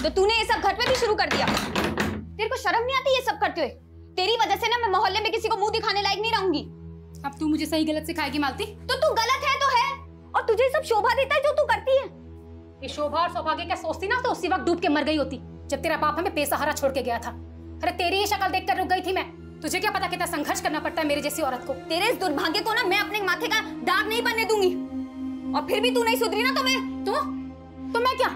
तो तूने ये सब घर पे भी शुरू कर दिया। तेरे को शर्म नहीं आती ये सब करते हुए? तेरी वजह से ना मैं मोहल्ले में किसी को मुंह दिखाने लायक नहीं रहूंगी। अब तू मुझे सही गलत सिखाएगी मालती? तो तू गलत है तो है, और तुझे सब शोभा देता है जो तू करती है। ये शोभा और सौभाग्य क्या सोचती ना, तो उसी वक्त डूब के मर गई होती जब तेरा बाप हमें बेसहारा छोड़ के गया था। अरे तेरी ही शक्ल देखकर रुक गई थी मैं। तुझे क्या पता कितना संघर्ष करना पड़ता है मेरे जैसी औरत को। तेरे इस दुर्भाग्य को ना मैं अपने माथे का दाग नहीं बनने दूंगी। और फिर भी तू नहीं सुधरी ना तो मैं क्या?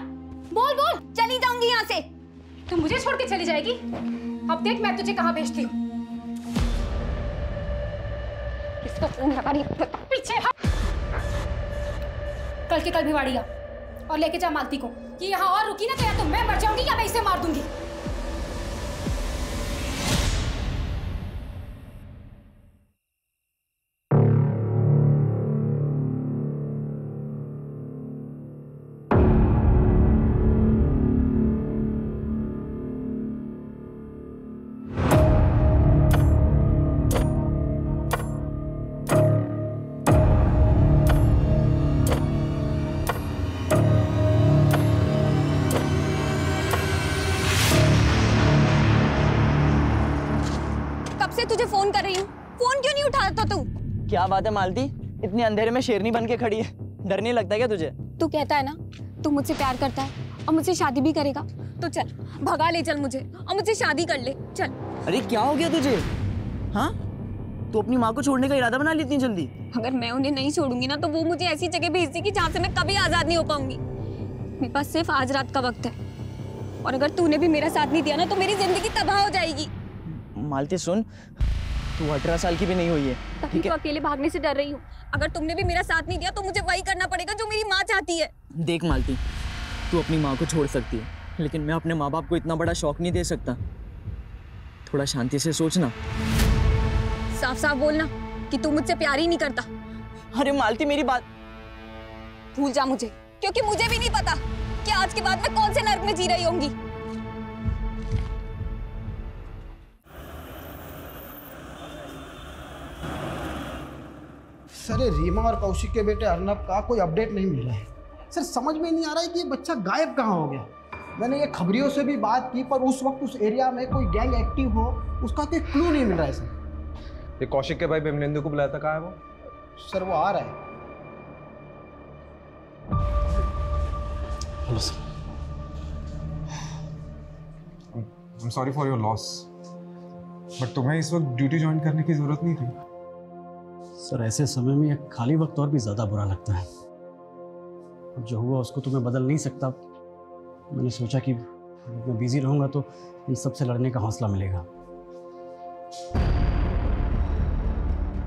बोल बोल, चली जाऊंगी यहाँ से। तू मुझे छोड़ के चली जाएगी? अब देख मैं तुझे कहाँ भेजती हूँ। किसका फोन लगा रही? पीछे हट। कल के कल भिवाड़ी आ और लेके जा मालती को कि यहाँ और रुकी ना तो या तो मैं मर जाऊंगी या मैं इसे मार दूंगी। तुझे फोन कर रही हूँ, फोन क्यों नहीं उठाता तू? क्या बात है मालती, इतने अंधेरे में शेरनी बन के खड़ी है, डर नहीं लगता क्या तुझे? तू कहता है ना तू मुझसे प्यार करता है और मुझसे शादी भी करेगा, तो चल भगा ले चल मुझे और मुझसे शादी कर ले चल। अरे क्या हो गया तुझे? हाँ, तू अपनी माँ को छोड़ने का इरादा बना ली इतनी जल्दी? अगर मैं उन्हें नहीं छोड़ूंगी ना तो वो मुझे ऐसी जगह भेज देगी जहाँ से मैं कभी आजाद नहीं हो पाऊंगी। मेरे पास सिर्फ आज रात का वक्त है, और अगर तूने भी मेरा साथ नहीं दिया ना तो मेरी जिंदगी तबाह हो जाएगी। मालती सुन, तू 18 साल की भी नहीं हुई है, ठीक है? अकेले भागने से डर रही हूँ। अगर तुमने भी मेरा साथ नहीं दिया तो मुझे वही करना पड़ेगा जो मेरी माँ चाहती है। देख मालती, तू अपनी माँ को छोड़ सकती है, लेकिन मैं अपने माँ बाप को इतना बड़ा शौक नहीं दे सकता। थोड़ा शांति से सोचना। साफ साफ बोलना कि तू मुझसे प्यार ही नहीं करता। अरे मालती मेरी बात भूल जा मुझे, क्योंकि मुझे भी नहीं पता कि आज के बाद मैं कौन से नर्क में जी रही होंगी। सर रीमा और कौशिक के बेटे अर्नब का कोई अपडेट नहीं मिल रहा है। सर समझ में नहीं आ रहा है कि ये बच्चा गायब कहाँ हो गया। मैंने ये खबरियों से भी बात की, पर उस वक्त उस एरिया में कोई गैंग एक्टिव हो उसका कोई क्लू नहीं मिल रहा है सर। ये कौशिक के भाई बिमलेंदु को बुलाया था, कहाँ है वो? सर वो आ रहा है। Hello sir. I'm sorry for your loss, but तुम्हें इस वक्त ड्यूटी ज्वाइन करने की जरूरत नहीं थी। सर ऐसे समय में एक खाली वक्त और भी ज़्यादा बुरा लगता है। अब जो हुआ उसको तो मैं बदल नहीं सकता। मैंने सोचा कि मैं बिजी रहूँगा तो इन सब से लड़ने का हौसला मिलेगा।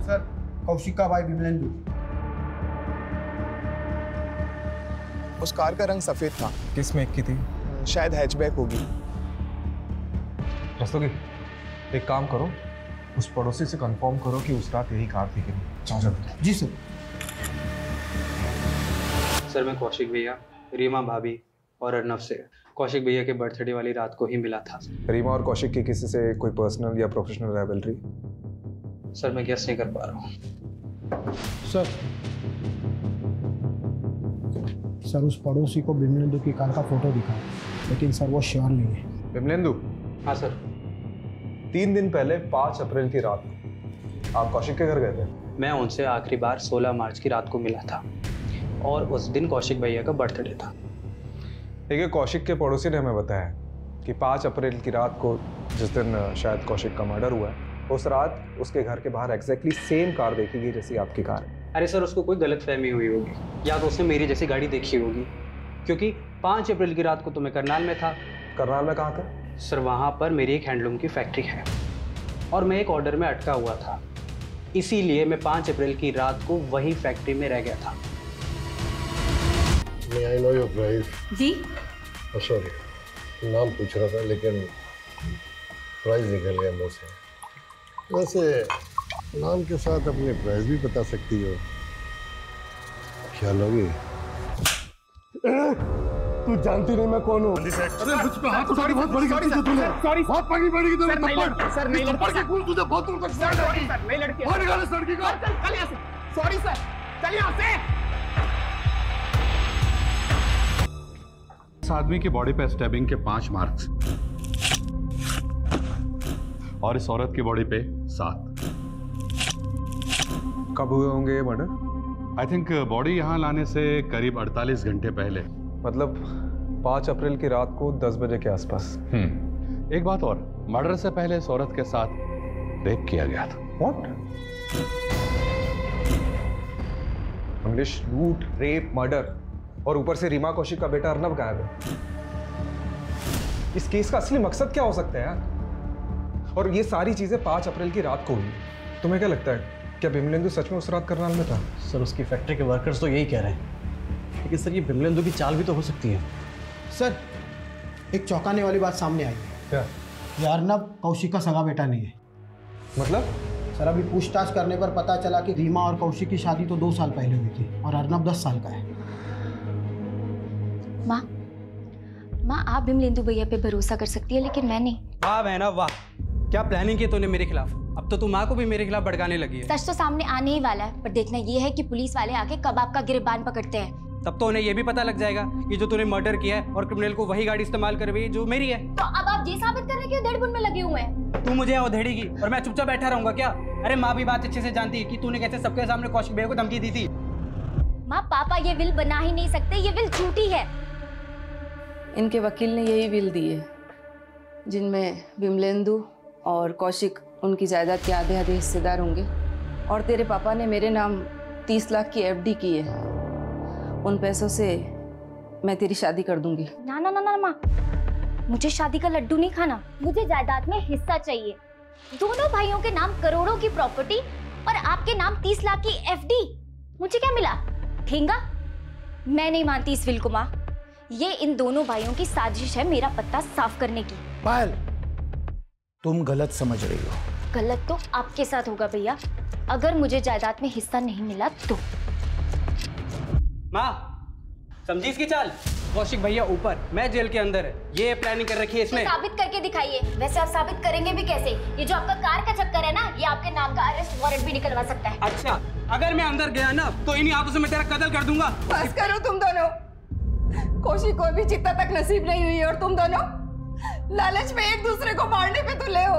सर कौशिक का भाई बिमलेंदु। उस कार का रंग सफ़ेद था। किस मेक की थी? शायद हैचबैक होगी। रस्तोगी, एक काम करो, उस पड़ोसी से कंफर्म करो कि उस रात यही कार थी कि नहीं। जाओ जल्दी। जी सर। सर मैं कौशिक भैया, रीमा भाभी और अर्नब से कौशिक भैया के बर्थडे वाली रात को ही मिला था। रीमा और कौशिक की किसी से कोई पर्सनल या प्रोफेशनल राइवलरी? सर मैं गेस नहीं कर पा रहा हूँ। सर उस पड़ोसी को बिमलेंदु की कार का फोटो दिखा, लेकिन सर वो श्योर नहीं है। बिमलेंदु? हाँ सर। 3 दिन पहले 5 अप्रैल की रात आप कौशिक के घर गए थे? मैं उनसे आखिरी बार 16 मार्च की रात को मिला था, और उस दिन कौशिक भैया का बर्थडे था। देखिए, कौशिक के पड़ोसी ने हमें बताया कि 5 अप्रैल की रात को, जिस दिन शायद कौशिक का मर्डर हुआ है, उस रात उसके घर के बाहर एग्जैक्टली सेम कार देखी गई जैसी आपकी कार है। अरे सर उसको कोई गलतफहमी हुई होगी, या तो उसने मेरी जैसी गाड़ी देखी होगी, क्योंकि 5 अप्रैल की रात को तो मैं करनाल में था। करनाल में कहाँ था? सर वहाँ पर मेरी एक हैंडलूम की फैक्ट्री है और मैं एक ऑर्डर में अटका हुआ था, इसीलिए मैं 5 अप्रैल की रात को वही फैक्ट्री में रह गया था। May I know your price? Ji? Oh, sorry, नाम पूछ रहा था लेकिन प्राइस निकल गया मुँह से। वैसे नाम के साथ अपनी प्राइस भी बता सकती हो, क्या लोगी? तू जानती नहीं मैं कौन हूँ? अरे मुझ पे हाथ उठानी बहुत बड़ी गलती की तूने। सॉरी, बहुत पड़ी पड़ेगी तुझे थप्पड़। सर नहीं लड़की। कूल तुझे बहुत दूर तक सर नहीं लड़की। और निकाल इस लड़की को। चल यहाँ से। सॉरी सर, चल यहाँ से। इस आदमी की बॉडी पे स्टैबिंग के 5 मार्क्स और इस औरत की बॉडी पे 7। कब हुए होंगे ये मर्डर? आई थिंक बॉडी यहाँ लाने से करीब 48 घंटे पहले। मतलब 5 अप्रैल की रात को 10 बजे के आसपास। एक बात और, मर्डर से पहले इस औरत के साथ रेप किया गया था। व्हाट? अमरीश, लूट, रेप, मर्डर और ऊपर से रीमा कौशिक का बेटा अर्नब गायब है। इस केस का असली मकसद क्या हो सकता है यार? और ये सारी चीजें 5 अप्रैल की रात को हुई। तुम्हें क्या लगता है, क्या बिमलेंदु सच में उस रात करनाल में था? सर उसकी फैक्ट्री के वर्कर्स तो यही कह रहे हैं, लेकिन सर ये बिमलेंदु की चाल भी तो हो सकती है। सर एक चौंकाने वाली बात सामने आई है। क्या? ये अर्नब कौशिक का सगा बेटा नहीं है। मतलब? सर अभी पूछताछ करने पर पता चला कि रीमा और कौशिक की शादी तो 2 साल पहले हुई थी और अर्नब 10 साल का है। माँ आप बिमलेंदु भैया पे भरोसा कर सकती है, लेकिन मैं नहीं। वाह बहना वाह, क्या प्लानिंग की तूने मेरे खिलाफ। अब तो तू माँ को भी मेरे खिलाफ भड़काने लगी है। सच तो सामने आने ही वाला है, पर देखना ये है कि पुलिस वाले आके कब आपका गिरबान पकड़ते हैं। तब तो उन्हें ये भी पता लग जाएगा कि जो तूने मर्डर किया है और क्रिमिनल को वही गाड़ी इस्तेमाल कर रही है जो मेरी है। तो अब आप ये साबित करने के उधेड़ बुन में लगे हुए हैं। तू मुझे उधेड़ेगी और मैं चुपचाप बैठा रहूंगा क्या? अरे माँ भी बात अच्छे से जानती है कि तूने कैसे सबके सामने कौशिक भैया को धमकी दी थी। माँ पापा ये विल बना ही नहीं सकते, ये विल झूठी है। इनके वकील ने यही विल दी है, जिनमें बिमलेंदु और कौशिक उनकी जायदाद के आधे आधे हिस्सेदार होंगे, और तेरे पापा ने मेरे नाम 30 लाख की एफडी की है। उन पैसों से मैं तेरी शादी कर दूंगी। ना ना ना ना माँ, मुझे शादी का लड्डू नहीं खाना, मुझे जायदाद में हिस्सा चाहिए। दोनों भाइयों के नाम करोड़ों की प्रॉपर्टी और आपके नाम 30 लाख की एफडी। मुझे क्या मिला? ठेंगा? मैं नहीं मानती इस विल को माँ। ये इन दोनों भाइयों की साजिश है मेरा पत्ता साफ करने की। पायल, तुम गलत समझ रही हो। गलत तो आपके साथ होगा भैया, अगर मुझे जायदाद में हिस्सा नहीं मिला तो। माँ समझी इसकी चाल? कौशिक भैया ऊपर, मैं जेल के अंदर है, ये प्लानिंग कर रखी है इसने। तो साबित करके दिखाइए। वैसे आप साबित करेंगे भी कैसे? ये जो आपका कार का चक्कर है ना, ये आपके नाम का अरेस्ट वारंट भी निकलवा सकता है। अच्छा, अगर मैं अंदर गया ना तो इन्हीं हाथों से मैं तेरा कत्ल कर दूंगा। बस करो तुम दोनों। कौशिक को भी चिता तक नसीब नहीं हुई और तुम दोनों लालच में एक दूसरे को मारने पे तुले हो।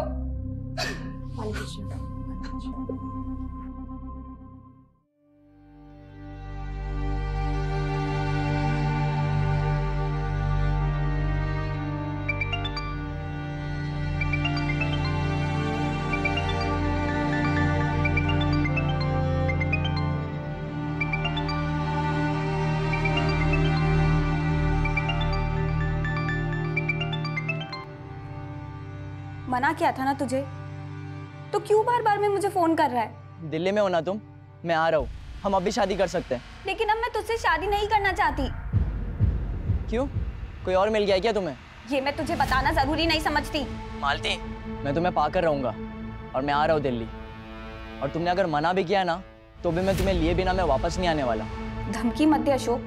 मना किया था ना तुझे, तो क्यों बार बार में मुझे फोन कर रहा है? दिल्ली में हो ना तुम? मैं आ रहा हूँ, हम अभी शादी कर सकते हैं। लेकिन अब मैं तुझसे शादी नहीं करना चाहती। क्यों? कोई और मिल गया क्या तुम्हें? ये मैं तुझे बताना जरूरी नहीं समझती। मालती, मैं तुम्हें पाकर रहूंगा और मैं आ रहा हूँ दिल्ली। और तुमने अगर मना भी किया ना तो भी मैं तुम्हें लिए बिना मैं वापस नहीं आने वाला। धमकी मत दे अशोक,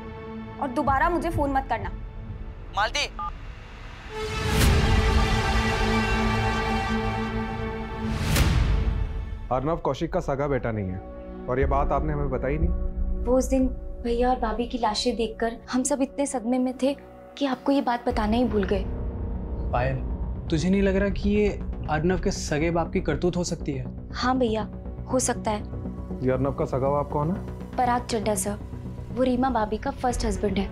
और दोबारा मुझे फोन मत करना। मालती, अर्नब कौशिक का सगा बेटा नहीं है और ये बात आपने हमें बताई नहीं। वो उस दिन भैया और भाभी की लाशें देखकर हम सब इतने सदमे में थे कि आपको ये बात बताना ही भूल गए। पायल, तुझे नहीं लग रहा कि ये अर्नब के सगे बाप की करतूत हो सकती है? हाँ भैया, हो सकता है। ये अर्नब का सगा बाप कौन है? पराग चड्ढा सर, वो रीमा भाभी का फर्स्ट हस्बैंड है।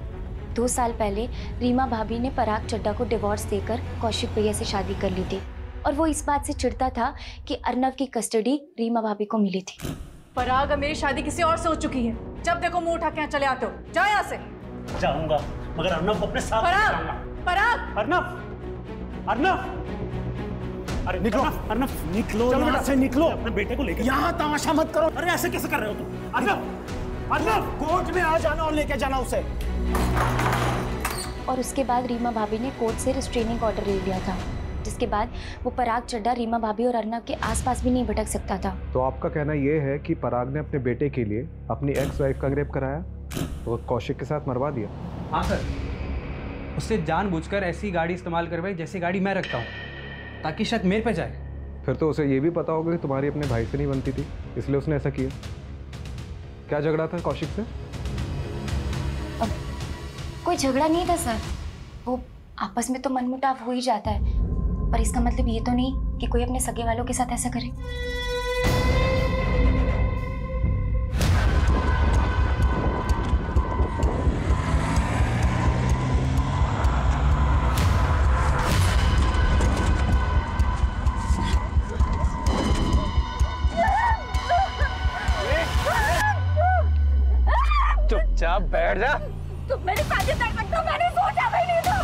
2 साल पहले रीमा भाभी ने पराग चड्ढा को डिवोर्स देकर कौशिक भैया से शादी कर ली थी, और वो इस बात से चिढ़ता था कि अर्नब की कस्टडी रीमा भाभी को मिली थी। पराग, अब मेरी शादी किसी और से हो चुकी है। जब देखो मुंह उठा के यहाँ चले आते हो। जाओ यहाँ से। जाऊंगा, मगर अर्नब को अपने साथ पराग, लाऊंगा। पराग, अर्नब, अर्नब, अरे निकलो, अर्नब निकलो, यहाँ से निकलो। अपने बेटे को लेकर यहाँ तमाशा मत करो। अरे ऐसे कैसे कर रहे हो तुम? अर्नब, अर्नब, कोर्ट में आ जाना और लेके जाना उसे। और उसके बाद रीमा भाभी ने कोर्ट से रिस्ट्रेनिंग ऑर्डर ले लिया था, जिसके बाद वो पराग चड्ढा रीमा भाभी और अर्नब के आसपास भी नहीं भटक सकता था। तो आपका कहना ये है कि पराग ने अपने बेटे के लिए अपनी एक्स वाइफ का रेप कराया और कौशिक के साथ मरवा दिया? हाँ सर, उससे जानबूझकर ऐसी गाड़ी इस्तेमाल करवाई जैसी गाड़ी मैं रखता हूँ, ताकि शक मेरे पे जाए। फिर तो उसे ये भी पता होगा कि तुम्हारी अपने भाई से नहीं बनती थी, इसलिए उसने ऐसा किया। क्या झगड़ा था कौशिक से? कोई झगड़ा नहीं था सर, वो आपस में तो मनमुटाव हो ही जाता है, पर इसका मतलब ये तो नहीं कि कोई अपने सगे वालों के साथ ऐसा करे। चुपचाप बैठ जा। तुम मेरी शादी कर सकते हो, मैंने सोचा भी नहीं था।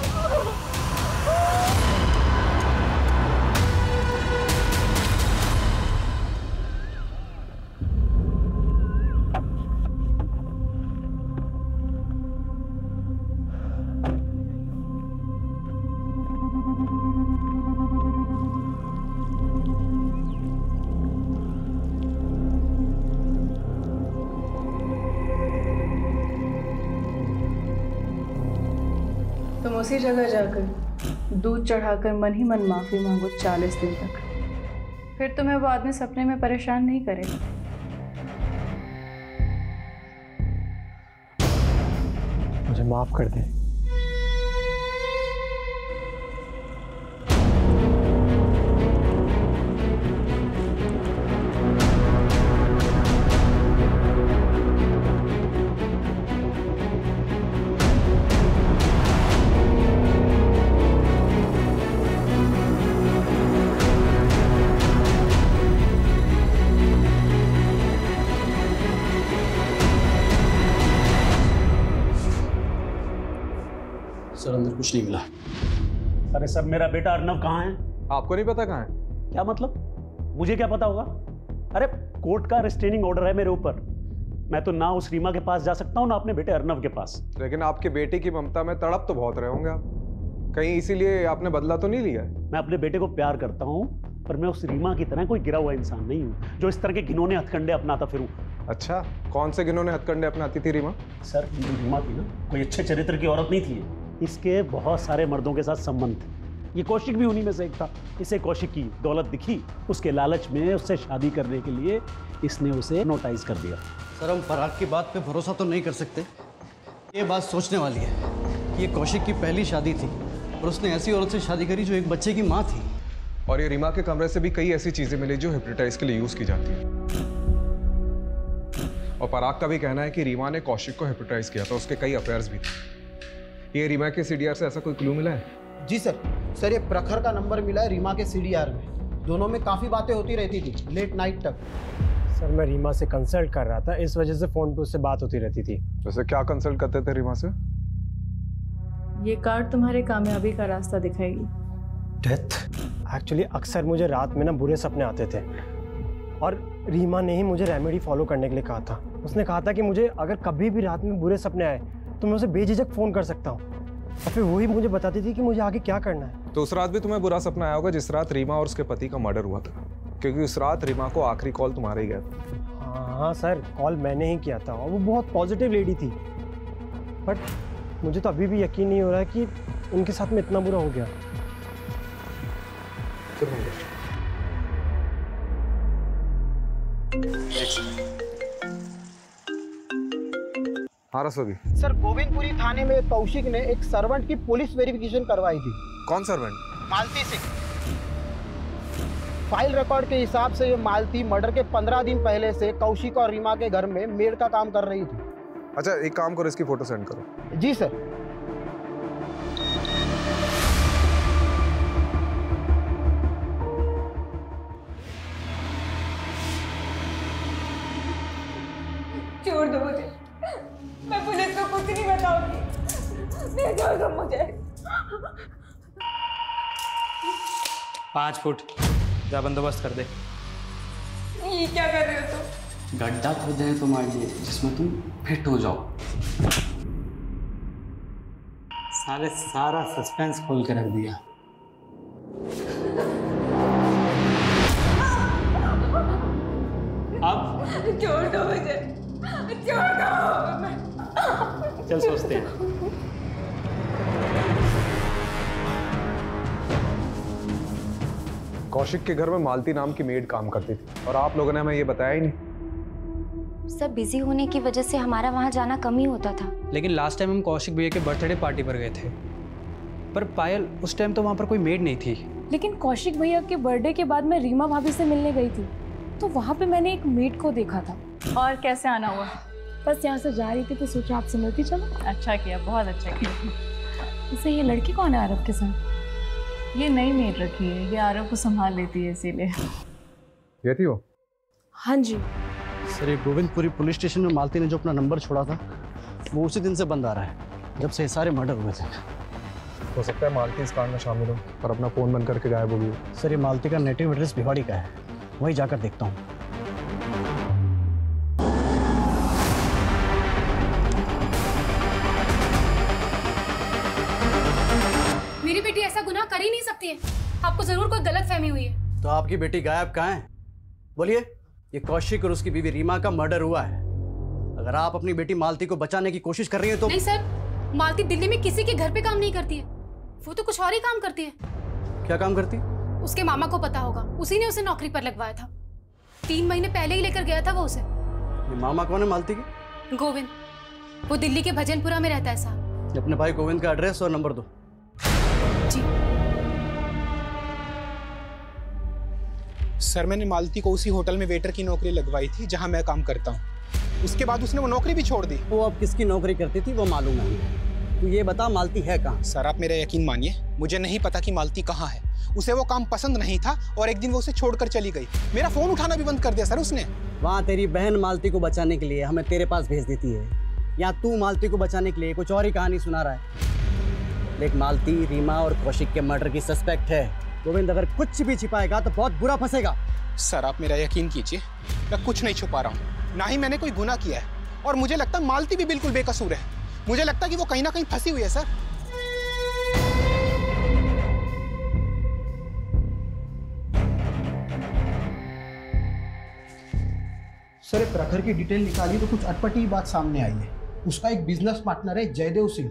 तुम उसी जगह जाकर दूध चढ़ाकर मन ही मन माफी मांगो 40 दिन तक, फिर तुम्हें वो आदमी सपने में परेशान नहीं करेगा। मुझे माफ कर दे। सर अंदर कुछ नहीं मिला। अरे सर, मेरा बेटा अर्नव कहाँ है? आपको नहीं पता कहाँ है? क्या मतलब? मुझे क्या पता होगा? अरे कोर्ट का रिस्ट्रेनिंग ऑर्डर है मेरे ऊपर। मैं तो ना उस रीमा के पास जा सकता हूँ ना अपने बेटे अर्नव के पास। लेकिन आपके बेटे की ममता में तड़प तो बहुत रहे होंगे आप, कहीं इसीलिए आपने बदला तो नहीं लिया है? मैं अपने बेटे को प्यार करता हूँ, पर मैं उस रीमा की तरह कोई गिरा हुआ इंसान नहीं हूँ जो इस तरह के घिनौने हथकंडे अपनाता फिरूं। अच्छा, कौन से घिनौने हथकंडे अपनाती थी रीमा? सर, रीमा थी ना कोई अच्छे चरित्र की औरत नहीं थी। इसके बहुत सारे मर्दों के साथ संबंध थे, ये कौशिक भी उन्हीं में से एक था। इसे कौशिक की दौलत दिखी, उसके लालच में उससे शादी करने के लिए इसने उसे नोटाइज कर दिया। सर हम फराग की बात पे भरोसा तो नहीं कर सकते। ये बात सोचने वाली है कि ये कौशिक की पहली शादी थी और उसने ऐसी औरत से शादी करी जो एक बच्चे की माँ थी। और ये रीमा के कमरे से भी कई ऐसी चीजें मिली जो हिप्नोटाइज के लिए यूज की जाती है। और पराग का भी कहना है कि रीमा ने कौशिक को हिप्नोटाइज किया था, उसके कई अफेयर्स भी थे। ये रीमा के सीडीआर से ऐसा कोई क्लू मिला है? जी सर, ये प्रखर का नंबर मिला है रीमा के सीडीआर में। दोनों में काफ़ी बातें होती रहती थी लेट नाइट तक। सर मैं रीमा से कंसल्ट कर रहा था, इस वजह से फ़ोन पे उससे बात होती रहती थी। वैसे क्या कंसल्ट करते थे रीमा से? ये कार्ड तुम्हारे कामयाबी का रास्ता दिखाएगी। डेथ? एक्चुअली अक्सर मुझे रात में ना बुरे सपने आते थे और रीमा ने ही मुझे रेमेडी फॉलो करने के लिए कहा था। उसने कहा था कि मुझे अगर कभी भी रात में बुरे सपने आए तो मैं उसे बेझिझक फ़ोन कर सकता हूँ और फिर वही मुझे बताती थी कि मुझे आगे क्या करना है। तो उस रात भी तुम्हें बुरा सपना आया होगा जिस रात रीमा और उसके पति का मर्डर हुआ था, क्योंकि उस रात रीमा को आखिरी कॉल तुम्हारा ही गया था। हाँ सर, कॉल मैंने ही किया था और वो बहुत पॉजिटिव लेडी थी, बट मुझे तो अभी भी यकीन नहीं हो रहा है कि उनके साथ में इतना बुरा हो गया। हाँ रसोगी। सर गोविंदपुरी थाने में कौशिक ने एक सर्वेंट की पुलिस वेरिफिकेशन करवाई थी। कौन सर्वेंट? मालती सिंह। फाइल रिकॉर्ड के हिसाब से ये मालती मर्डर के 15 दिन पहले से कौशिक और रीमा के घर में मेड का काम कर रही थी। अच्छा एक काम करो, इसकी फोटो सेंड करो। जी सर। छोड़ दो मुझे, मैं पुलिस को कुछ नहीं बताऊंगी। नहीं छोड़ दो मुझे। 5 फुट जा बंदोबस्त कर दे। ये क्या कर रहे हो तुम? गड्ढा खोदे हैं तुम्हारे लिए जिसमें तुम फिट हो जाओ। साले सारा सस्पेंस खोल के रख दिया। अब छोड़ दो मुझे, छोड़ दो। चल सोचते हैं। कौशिक के घर में मालती नाम की मेड काम करती थी और आप लोगों ने हमें ये बताया ही नहीं। सब बिजी होने की वजह से हमारा वहाँ जाना कम ही होता था। लेकिन लास्ट टाइम हम कौशिक भैया के बर्थडे पार्टी पर गए थे पर पायल, उस टाइम तो वहाँ पर कोई मेड नहीं थी। लेकिन कौशिक भैया के बर्थडे के बाद मैं रीमा भाभी से मिलने गई थी, तो वहाँ पे मैंने एक मेड को देखा था। और कैसे आना हुआ? बस यहाँ से जा रही थी तो सोचा आपसे मिलती चलो। अच्छा किया, बहुत अच्छा किया। वैसे ये लड़की कौन है आरव के साथ? ये नई मेड रखी है, ये आरव को संभाल लेती है इसीलिए। ये थी वो? हाँ जी सर, ये गोविंदपुरी पुलिस स्टेशन में मालती ने जो अपना नंबर छोड़ा था वो उसी दिन से बंद आ रहा है, जब से ये सारे मर्डर हुए थे। हो सकता है मालती इस कांड में शामिल हो, पर अपना फोन बंद करके गायब हो गई। सर, ये मालती का नेटिव एड्रेस भिवाड़ी का है, वहीं जाकर देखता हूँ। मेरी बेटी ऐसा गुनाह कर ही नहीं सकती है। आपको जरूर कोई गलतफहमी हुई है। तो आपकी बेटी गायब कहाँ है? बोलिए। ये कौशिक और उसकी बीवी रीमा का मर्डर हुआ है। अगर आप अपनी बेटी मालती को बचाने की कोशिश कर रही हैं तो... नहीं सर, मालती दिल्ली में किसी के घर पे काम नहीं करती है, वो तो कुछ और ही काम करती है। क्या काम करती? उसके मामा को पता होगा, उसी ने उसे नौकरी पर लगवाया था। 3 महीने पहले ही लेकर गया था वो उसे। ये मामा कौन है मालती की? गोविंद, वो दिल्ली के भजनपुरा में रहता है साहब। अपने भाई गोविंद का एड्रेस और नंबर दो। जी सर, मैंने मालती को उसी होटल में वेटर की नौकरी लगवाई थी जहां मैं काम करता हूं। उसके बाद उसने वो नौकरी भी छोड़ दी। वो अब किसकी नौकरी करती थी वो मालूम नहीं। तो ये बता मालती है कहाँ? सर, आप मेरा यकीन मानिए, मुझे नहीं पता कि मालती कहाँ है। उसे वो काम पसंद नहीं था और एक दिन वो उसे छोड़कर चली गई। मेरा फोन उठाना भी बंद कर दिया सर उसने। वहाँ तेरी बहन मालती को बचाने के लिए हमें तेरे पास भेज देती है, या तू मालती को बचाने के लिए कुछ और ही कहानी सुना रहा है। लेकिन मालती, रीमा और कौशिक के मर्डर की सस्पेक्ट है। गोविंद अगर कुछ भी छिपाएगा तो बहुत बुरा फंसेगा। सर, आप मेरा यकीन कीजिए, मैं कुछ नहीं छुपा रहा हूँ, ना ही मैंने कोई गुनाह किया है। और मुझे लगता है मालती भी बिल्कुल बेकसूर है। मुझे लगता है कि वो कहीं ना कहीं फंसी हुई है सर। सर, प्रखर की डिटेल निकाली तो कुछ अटपटी बात सामने आई है। उसका एक बिजनेस पार्टनर है जयदेव सिंह,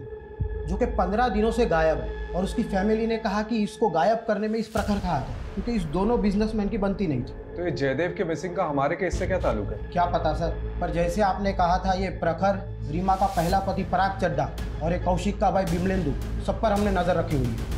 जो कि 15 दिनों से गायब है। और उसकी फैमिली ने कहा कि इसको गायब करने में इस प्रखर का हाथ है, क्योंकि इस दोनों बिजनेसमैन की बनती नहीं थी। तो ये जयदेव के मिसिंग का हमारे केस से क्या ताल्लुक है? क्या पता सर, पर जैसे आपने कहा था, ये प्रखर, रीमा का पहला पति पराग चड्डा और एक कौशिक का भाई बिमलेंदु, सब पर हमने नजर रखी हुई है।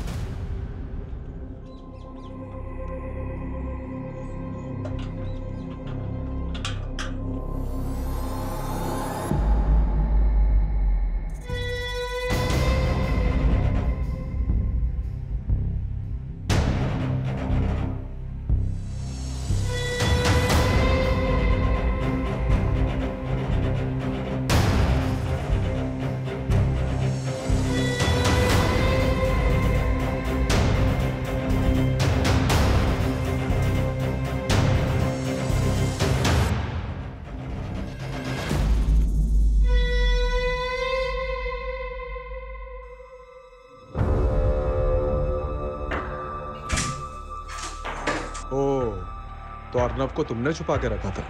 तो अर्नव को तुमने छुपा के रखा था?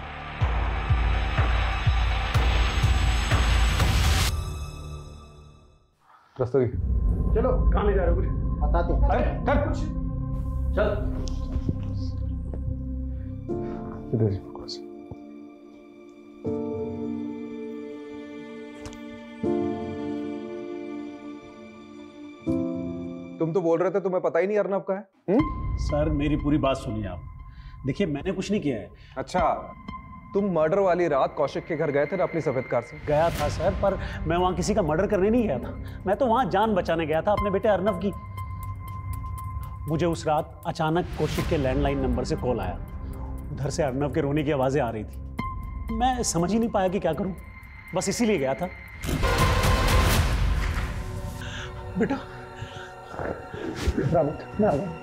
रस्तोगी, चलो। कहाँ ले जा रहे हो? कुछ बताते हैं। कर कुछ। चल। इधर जी। तुम तो बोल रहे थे तुम्हें पता ही नहीं अर्नव का है। सर, मेरी पूरी बात सुनिए आप। देखिए, मैंने कुछ नहीं किया है। अच्छा, तुम मर्डर वाली रात कौशिक के घर गए थे ना अपनी सफेद कार से? गया था सर, पर मैं वहां किसी का मर्डर करने नहीं गया था। मैं तो वहां जान बचाने गया था अपने बेटे अर्नव की। मुझे उस रात अचानक कौशिक के लैंडलाइन नंबर से कॉल आया। उधर से अर्नव के रोने की आवाजें आ रही थी। मैं समझ ही नहीं पाया कि क्या करूं, बस इसीलिए गया था। बेटा, मैं आ गया।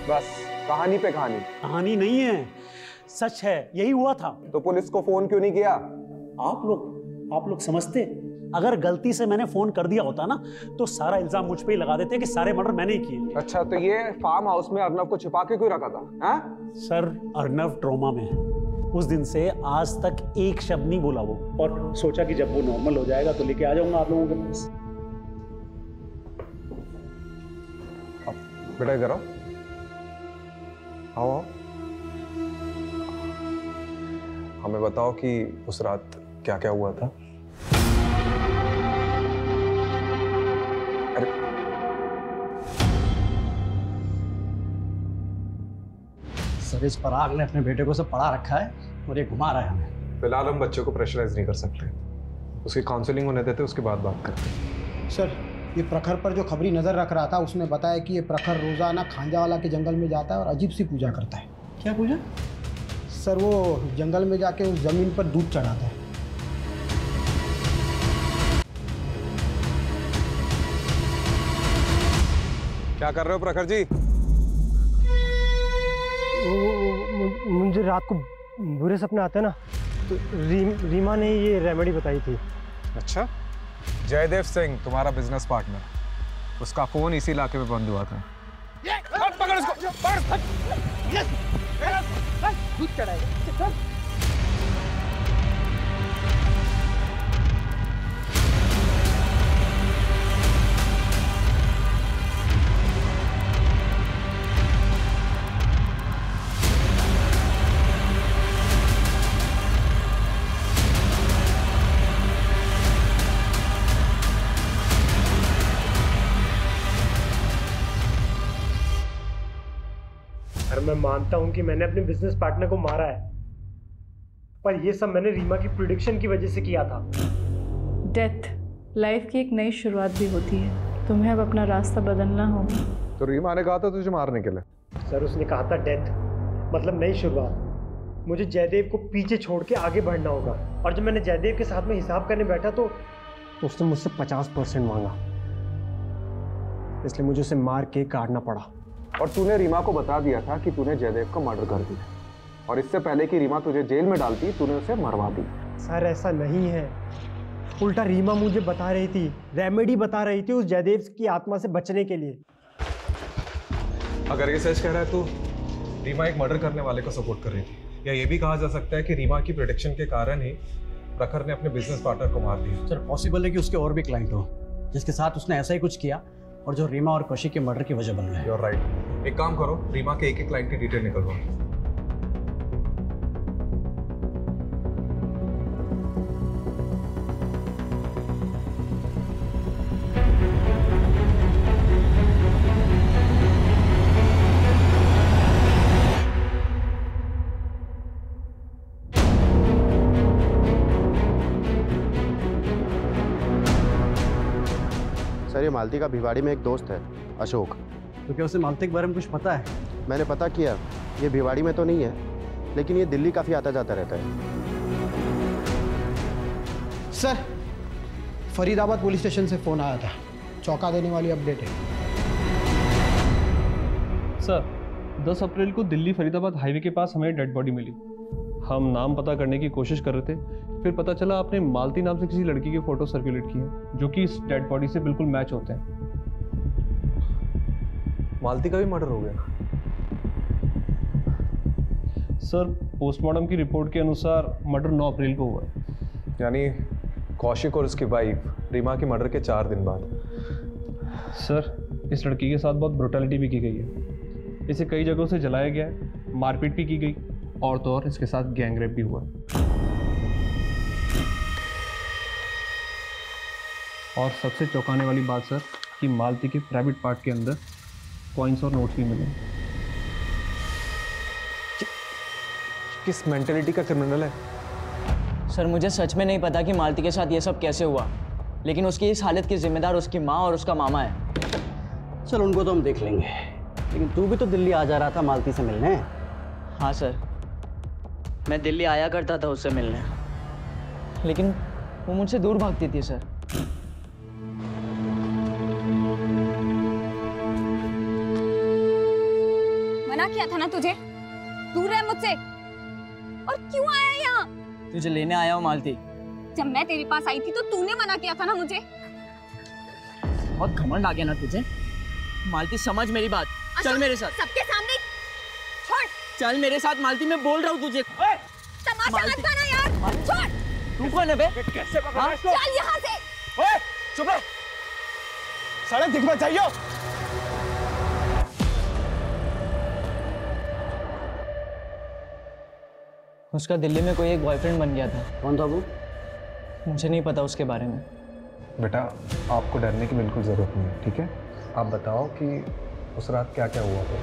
बस कहानी पे कहानी। कहानी नहीं है, सच है, यही हुआ था। तो पुलिस को फोन क्यों नहीं किया? आप लोग समझते, अगर गलती से मैंने फोन कर दिया होता ना तो सारा इल्जाम मुझ पे ही लगा देते कि सारे मर्डर मैंने ही किए। अच्छा, तो ये फार्म हाउस में अर्नव को छिपा के क्यों रखा था? सर, अर्नव ट्रॉमा में है। उस दिन से आज तक एक शब्द नहीं बोला वो, और सोचा कि जब वो नॉर्मल हो जाएगा तो लेके आ जाऊंगा आप लोगों के पास। बेटा इधर आओ, आओ। हमें बताओ कि उस रात क्या क्या हुआ था। अरे सर इस पराग ने अपने बेटे को सब पढ़ा रखा है और ये घुमा रहा है हमें। फिलहाल हम बच्चों को प्रेशराइज नहीं कर सकते, उसकी काउंसलिंग होने देते, उसके बाद बात करते। सर ये प्रखर पर जो खबरी नज़र रख रहा था उसने बताया कि ये प्रखर रोज़ाना खांजावाला के जंगल में जाता है और अजीब सी पूजा करता है। क्या पूजा? सर वो जंगल में जाके उस जमीन पर दूध चढ़ाता है। क्या कर रहे हो प्रखर जी? मुझे रात को बुरे सपने आते हैं ना, तो रीमा ने ये रेमेडी बताई थी। अच्छा, जयदेव सिंह तुम्हारा बिजनेस पार्टनर, उसका फोन इसी इलाके में बंद हुआ था। पकड़ उसको, दूध चढ़ाएगा। मैं मानता हूं कि मैंने अपने बिजनेस पार्टनर को मारा है, पर यह सब मैंने रीमा की प्रेडिक्शन की वजह से किया था। डेथ लाइफ की एक नई शुरुआत भी होती है, तुम्हें अब अपना रास्ता बदलना होगा। तो रीमा ने कहा था तुझे मारने के लिए? सर उसने कहा था डेथ मतलब नई शुरुआत। मुझे जयदेव को पीछे छोड़ के आगे बढ़ना होगा, और जब मैंने जयदेव के साथ में हिसाब करने बैठा तो उसने मुझसे 50% मांगा, इसलिए मुझे उसे मार के काटना पड़ा। और तूने रीमा को बता दिया था कि तूने जयदेव का मर्डर कर दिया, और इससे पहले कि रीमा तुझे जेल में डालती तूने उसे मरवा दी। सर ऐसा नहीं है, उल्टा रीमा मुझे बता रही थी, रेमेडी बता रही थी उस जयदेव की आत्मा से बचने के लिए। अगर ये सच कह रहा है तो रीमा एक मर्डर करने वाले को सपोर्ट कर रही थी, या ये भी कहा जा सकता है कि रीमा की प्रेडिक्शन के कारण ही प्रखर ने अपने बिजनेस पार्टनर को मार दिया। सर पॉसिबल है कि उसके और भी क्लाइंट हो जिसके साथ उसने ऐसा ही कुछ किया और जो रीमा और कौशिक के मर्डर की वजह बन गए। You are right. एक काम करो, रीमा के एक क्लाइंट की डिटेल निकलवाओ। सर ये मालती का भिवाड़ी में एक दोस्त है अशोक। तो क्या उसे मालती के बारे में कुछ पता है? मैंने पता किया, ये भिवाड़ी में तो नहीं है, लेकिन ये दिल्ली काफ़ी आता जाता रहता है। सर फरीदाबाद पुलिस स्टेशन से फ़ोन आया था, चौंका देने वाली अपडेट है। सर 10 अप्रैल को दिल्ली फरीदाबाद हाईवे के पास हमें डेड बॉडी मिली। हम नाम पता करने की कोशिश कर रहे थे, फिर पता चला आपने मालती नाम से किसी लड़की के फोटो सर्कुलेट किए जो कि इस डेड बॉडी से बिल्कुल मैच होते हैं। मालती का भी मर्डर हो गया? सर पोस्टमार्टम की रिपोर्ट के अनुसार मर्डर 9 अप्रैल को हुआ है। यानी कौशिक और उसकी वाइफ रीमा के मर्डर के 4 दिन बाद। सर इस लड़की के साथ बहुत ब्रुटैलिटी भी की गई है, इसे कई जगहों से जलाया गया है, मारपीट भी की गई, और तो और इसके साथ गैंग रेप भी हुआ। और सबसे चौंकाने वाली बात सर कि मालती के प्राइवेट पार्ट के अंदर कॉइन्स और नोट्स भी मिले। किस मेंटेलिटी का क्रिमिनल है? सर मुझे सच में नहीं पता कि मालती के साथ ये सब कैसे हुआ, लेकिन उसकी इस हालत की जिम्मेदार उसकी माँ और उसका मामा है। चल उनको तो हम देख लेंगे, लेकिन तू भी तो दिल्ली आ जा रहा था मालती से मिलने। हाँ सर, मैं दिल्ली आया करता था उससे मिलने, लेकिन वो मुझसे दूर भागती थी सर। मना किया था ना तुझे, दूर रह मुझसे। और क्यों आया यहाँ? तुझे लेने आया हूँ मालती। जब मैं तेरे पास आई थी तो तूने मना किया था ना मुझे। बहुत घमंड आ गया ना तुझे। मालती समझ मेरी बात, चल मेरे साथ। सबके सामने छोड़। चल मेरे साथ मालती, मैं बोल रहा हूँ तुझे। तमाशा मत बना यार, छोड़। तू कौन है बे? कैसे पकड़ा इसको? चल यहाँ से। ओए चुप रह, सड़क दिखना चाहिए। उसका दिल्ली में कोई एक बॉयफ्रेंड बन गया था। कौन था वो? मुझे नहीं पता उसके बारे में। बेटा आपको डरने की बिल्कुल ज़रूरत नहीं है, ठीक है? आप बताओ कि उस रात क्या क्या हुआ था।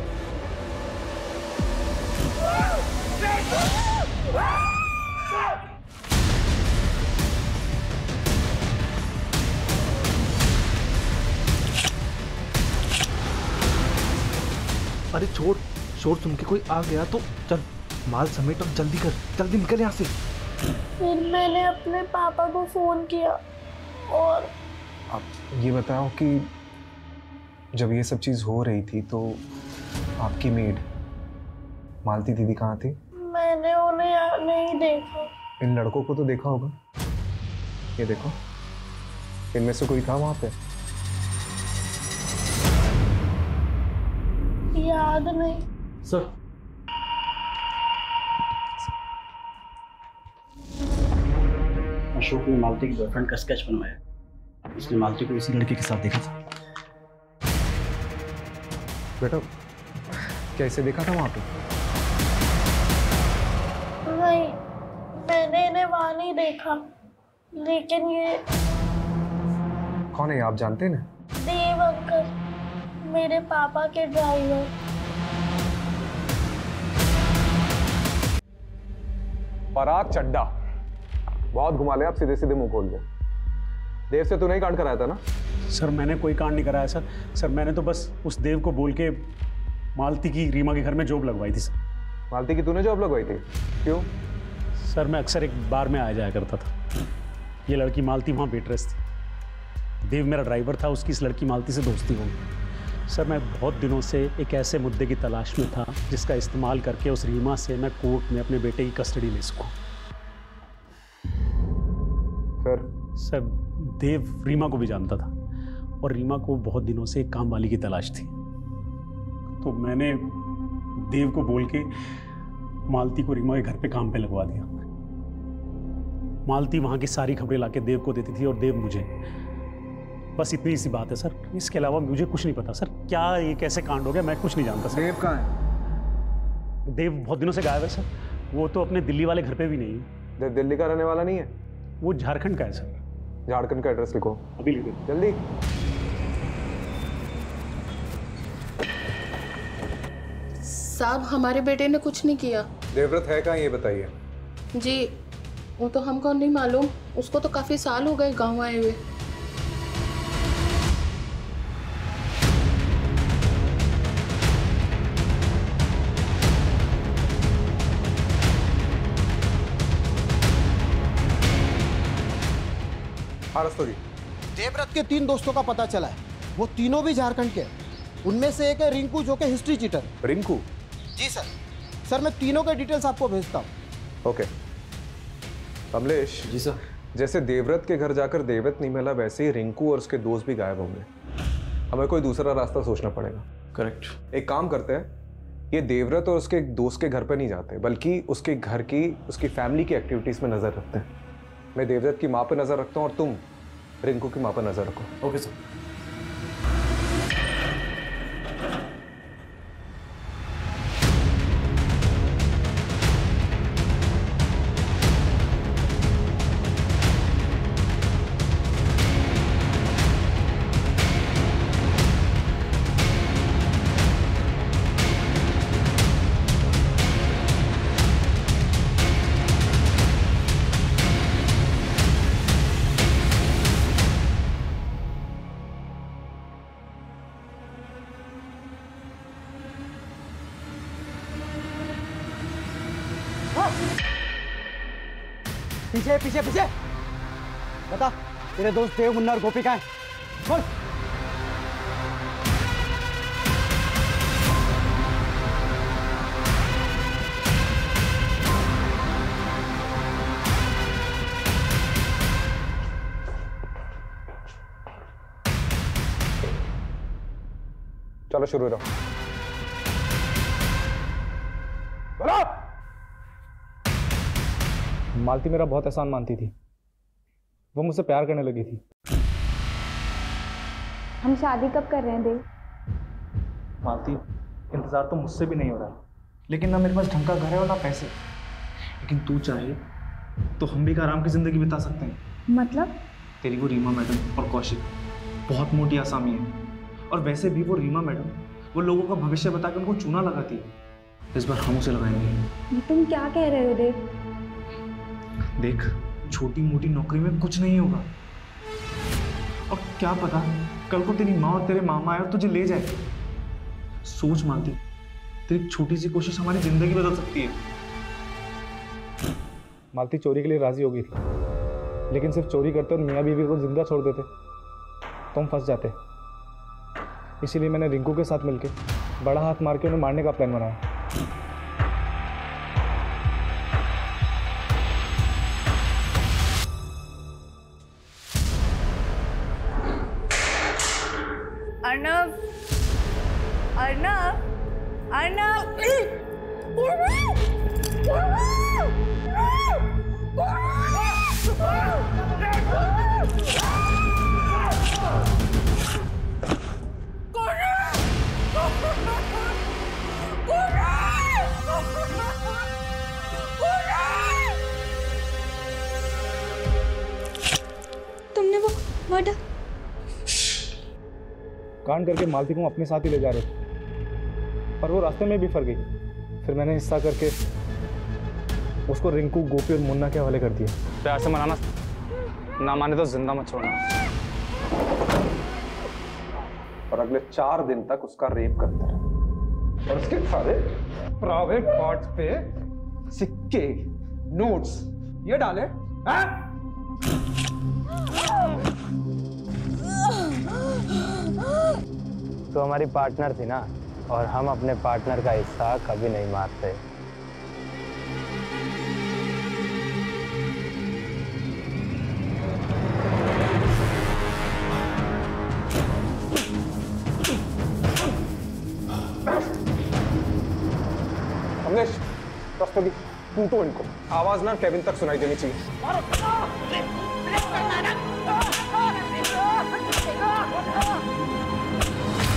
अरे छोड़, शोर सुन के कोई आ गया तो चल माल समेट और जल्दी कर, जल्दी निकल यहाँ से। फिर मैंने अपने पापा को फोन किया और आप ये बताओ कि जब ये सब चीज़ हो रही थी तो आपकी मेड मालती दीदी कहाँ थी? मैंने उन्हें यहाँ नहीं देखा। इन लड़कों को तो देखा होगा, ये देखो, इनमें से कोई था वहाँ पे? याद नहीं सर। अशोक ने मालती की बॉयफ्रेंड का स्केच बनवाया। उसने मालती को इसी लड़के के साथ देखा था। बेटा क्या इसे देखा था वहाँ पे? नहीं, मैंने इन्हें वहाँ नहीं देखा, लेकिन ये कौन है आप जानते हैं ना? देव अंकल, मेरे पापा के ड्राइवर। पराग चड्डा, बहुत घुमा ले आप, सीधे सीधे मुंह खोल दे। देव से तूने ही कांड कराया था ना? सर मैंने कोई कांड नहीं कराया सर। सर मैंने तो बस उस देव को बोल के मालती की रीमा के घर में जॉब लगवाई थी सर। मालती की तूने जॉब लगवाई थी? क्यों? सर मैं अक्सर एक बार में आ जाया करता था। ये लड़की मालती वहाँ वेटरेस थी। देव मेरा ड्राइवर था, उसकी इस लड़की मालती से दोस्ती हो गई। सर मैं बहुत दिनों से एक ऐसे मुद्दे की तलाश में था जिसका इस्तेमाल करके उस रीमा से मैं कोर्ट में अपने बेटे की कस्टडी ले सकूं। सर देव रीमा को भी जानता था और रीमा को बहुत दिनों से एक काम वाली की तलाश थी। तो मैंने देव को बोल के मालती को रीमा के घर पे काम पे लगवा दिया। मालती वहाँ की सारी खबरें लाके देव को देती थी और देव मुझे। बस इतनी सी बात है सर, इसके अलावा मुझे कुछ नहीं पता सर। क्या ये कैसे कांड हो गया मैं कुछ नहीं जानता सर। देव कहाँ है? देव बहुत दिनों से गायब है सर। वो तो अपने दिल्ली वाले घर पे भी नहीं है। देव दिल्ली का रहने वाला नहीं है? वो झारखंड का है सर। झारखंड का एड्रेस लिखो। अभी लिख दो जल्दी। साहब हमारे बेटे ने कुछ नहीं किया। देवव्रत है कहाँ ये बताइए। जी वो तो हमको नहीं मालूम, उसको तो काफी साल हो गए गाँव आए हुए। देवव्रत के 3 दोस्तों का पता चला है, वो तीनों भी झारखंड के हैं। उनमें से एक है रिंकू जो कि हिस्ट्री चीटर। रिंकू? जी सर मैं तीनों के डिटेल्स आपको भेजता हूँ। ओके कमलेश। जी सर। जैसे देवव्रत के घर जाकर देवव्रत नहीं मिला, वैसे ही रिंकू और उसके दोस्त भी गायब होंगे। हमें कोई दूसरा रास्ता सोचना पड़ेगा। करेक्ट। एक काम करते हैं, ये देवव्रत और उसके दोस्त के घर पर नहीं जाते, बल्कि उसके घर की, उसकी फैमिली की एक्टिविटीज़ में नज़र रखते हैं। मैं देवव्रत की माँ पर नज़र रखता हूँ और तुम रिंकू की माँ पर नज़र रखो। Okay sir. पीछे पीछे पीछे बता, तेरे दोस्त देव, मुन्ना और गोपी कहाँ हैं? बोल। चलो शुरू करो। बोलो। मालती मेरा बहुत एहसान मानती थी, वो मुझसे प्यार करने लगी थी। हम शादी कब कर रहे हैं देव? मालती इंतजार तो मुझसे भी नहीं हो रहा, लेकिन ना मेरे पास ढंग का घर है और ना पैसे। लेकिन तू चाहे तो हम भी एक आराम की जिंदगी बिता सकते हैं। मतलब? तेरी वो रीमा मैडम और कौशिक बहुत मोटी आसामी है, और वैसे भी वो रीमा मैडम वो लोगों का भविष्य बता के उनको चूना लगाती है। इस बार हम उसे लगाएंगे। तुम क्या कह रहे हो देव? देख, छोटी मोटी नौकरी में कुछ नहीं होगा, और क्या पता कल को तेरी माँ और तेरे मामा आए और तुझे ले जाए। सोच मालती, तेरी छोटी सी कोशिश हमारी जिंदगी बदल सकती है। मालती चोरी के लिए राजी हो गई थी, लेकिन सिर्फ चोरी करते और मियाँ बीवी को जिंदा छोड़ देते तो हम फंस जाते। इसीलिए मैंने रिंकू के साथ मिलकर बड़ा हाथ मार के उन्हें मारने का प्लान बनाया। अर्नव, अर्नव, अर्नव, तुमने वो मर्डर कांड करके मालती को अपने साथ ही ले जा रहे थे, पर वो रास्ते में भी फंस गई। फिर मैंने हिस्सा करके उसको रिंकू, गोपी और मुन्ना के हवाले कर दिया। प्यार से मनाना, ना माने तो जिंदा मत छोड़ना। और अगले 4 दिन तक उसका रेप करते रहे, और उसके सारे प्राइवेट पार्ट्स पे सिक्के, नोट्स ये डाले। तो हमारी पार्टनर थी ना, और हम अपने पार्टनर का हिस्सा कभी नहीं मारते। कमलेश, रस्तोगी टूटो इनको, आवाज ना केविन तक सुनाई देनी चाहिए।